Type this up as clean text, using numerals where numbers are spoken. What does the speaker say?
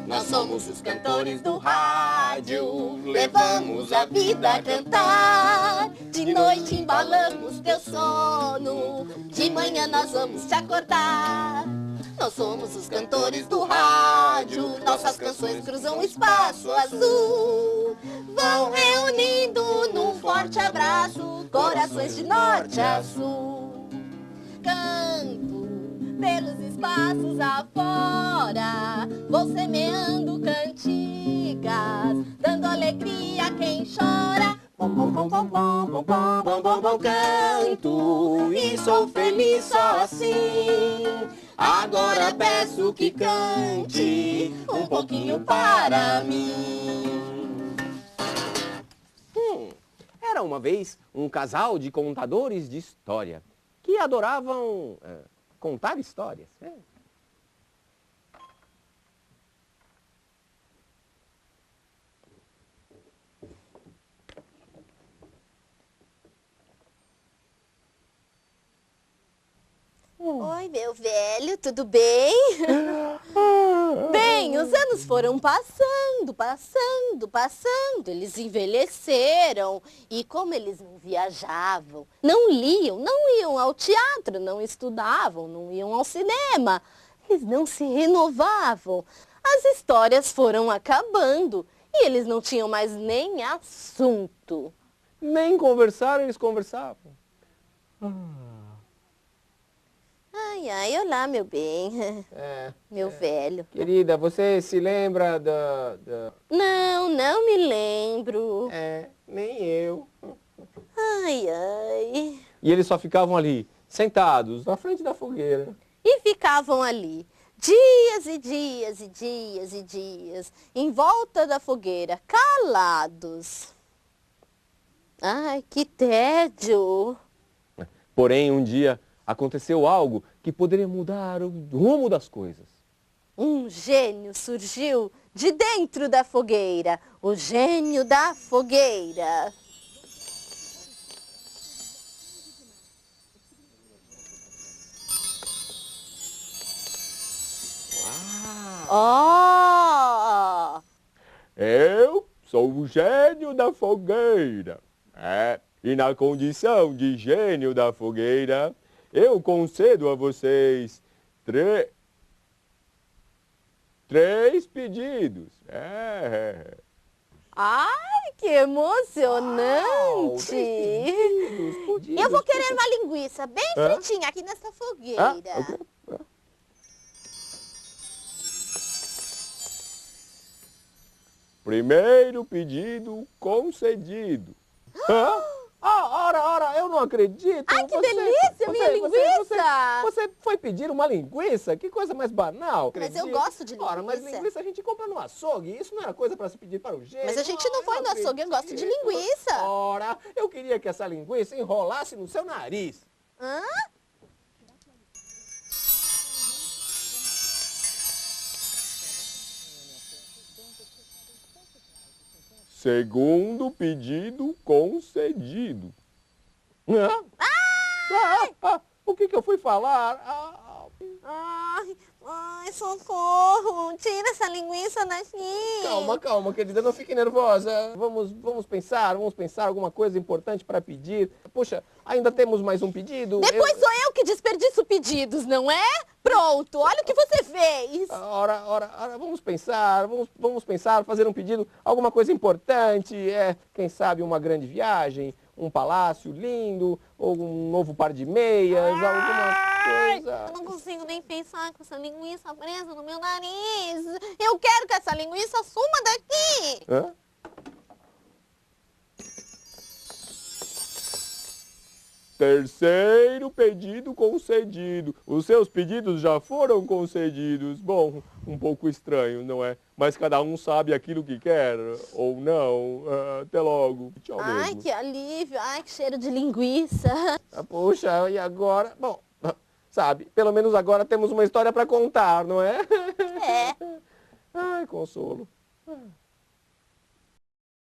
Nós somos os cantores do rádio, levamos a vida a cantar. De noite embalamos teu sono, de manhã nós vamos te acordar. Nós somos os cantores do rádio, nossas canções cruzam o espaço azul. Vão reunindo num forte abraço, corações de norte a sul. Canto pelos espaços afora, vou semeando cantigas, dando alegria a quem chora. Bom, bom, bom, bom, bom, bom, bom, bom, bom, bom, canto e sou feliz só assim. Agora peço que cante um pouquinho para mim. Era uma vez um casal de contadores de história que adoravam contar histórias. Oi, meu velho, tudo bem? Bem, os anos foram passando, eles envelheceram. E como eles não viajavam, não liam, não iam ao teatro, não estudavam, não iam ao cinema, eles não se renovavam. As histórias foram acabando e eles não tinham mais nem assunto. Nem conversaram, eles conversavam. Ai, ai, olá, meu bem, meu velho. Querida, você se lembra Não, não me lembro. Nem eu. Ai, ai. E eles só ficavam ali, sentados, na frente da fogueira. E ficavam ali, dias e dias e dias e dias, em volta da fogueira, calados. Ai, que tédio. Porém, um dia aconteceu algo que poderia mudar o rumo das coisas. Um gênio surgiu de dentro da fogueira, o gênio da fogueira. Oh! Eu sou o gênio da fogueira. E na condição de gênio da fogueira, eu concedo a vocês três pedidos. Ai, que emocionante! Eu vou querer uma linguiça bem fritinha aqui nessa fogueira. Primeiro pedido concedido. Ora, eu não acredito. Ai, que delícia, minha linguiça! Você foi pedir uma linguiça? Que coisa mais banal. Mas eu gosto de linguiça. Ora, mas linguiça a gente compra no açougue. Isso não era coisa para se pedir para o gênio. Mas a gente não foi no açougue, eu gosto de linguiça. Ora, eu queria que essa linguiça enrolasse no seu nariz. Hã? Segundo pedido concedido. O que eu fui falar? Ai, socorro! Tira essa linguiça daqui! Calma, querida, não fique nervosa. Vamos pensar alguma coisa importante para pedir. Puxa, ainda temos mais um pedido. Depois sou eu que desperdiço pedidos, não é? Pronto, olha o que você fez! Ora, vamos pensar, fazer um pedido, alguma coisa importante, quem sabe uma grande viagem, um palácio lindo, ou um novo par de meias, alguma coisa. Eu não consigo nem pensar com essa linguiça presa no meu nariz. Eu quero que essa linguiça suma daqui. Terceiro pedido concedido. Os seus pedidos já foram concedidos. Bom, um pouco estranho, não é? Mas cada um sabe aquilo que quer, ou não. Até logo. Tchau mesmo. Ai, que alívio. Ai, que cheiro de linguiça. Poxa, e agora? Bom, sabe, pelo menos agora temos uma história para contar, não é? É. Ai, consolo.